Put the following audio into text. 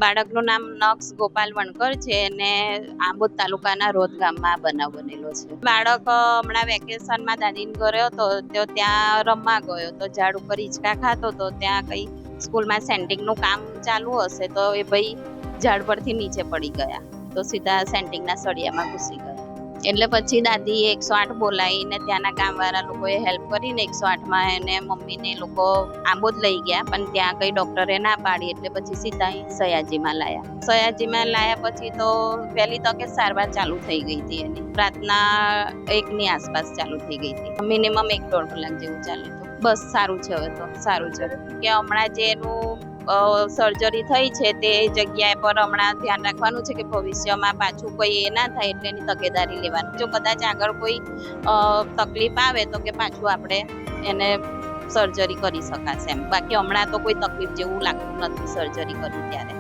બાળકનું નામ નક્ષ ગોપાલ વણકર છે અને આંબોદ તાલુકાના રોદ ગામમાં બનાવ બનેલો છે. બાળક હમણાં વેકેશનમાં દાદીને ઘરે હતો તો ત્યાં રમવા ગયો તો ઝાડ ઉપર હિંચકા ખાતો તો ત્યાં કઈ સ્કૂલમાં સેન્ટિંગનું કામ ચાલુ હશે તો એ ભાઈ ઝાડ પરથી નીચે પડી ગયા તો સીધા સેન્ટિંગના સળિયામાં ઘૂસી ગયા. એટલે પછી દાદીએ 108 બોલાવીને ત્યાંના ગામવાળા લોકોએ હેલ્પ કરીને 108માં એને મમ્મીને લોકો આંબોદ લઈ ગયા પણ ત્યાં કઈ ડોક્ટરે ના પાડી એટલે પછી સીધા સયાજીમાં લાયા. સયાજીમાં લાયા પછી તો વહેલી તકે સારવાર ચાલુ થઈ ગઈ હતી એની. રાતના 1ની આસપાસ ચાલુ થઈ ગઈ હતી. મિનિમમ 1-1.5 કલાક જેવું ચાલ્યું હતું. બસ સારું છે, હવે તો સારું છે કે હમણાં જે એનું સર્જરી થઈ છે તે જગ્યાએ પર હમણાં ધ્યાન રાખવાનું છે કે ભવિષ્યમાં પાછું કોઈ એ ના થાય એટલે એની તકેદારી લેવાની. જો કદાચ આગળ કોઈ તકલીફ આવે તો કે પાછું આપણે એને સર્જરી કરી શકાશે એમ. બાકી હમણાં તો કોઈ તકલીફ જેવું લાગતું નથી સર્જરી કરી ત્યારે.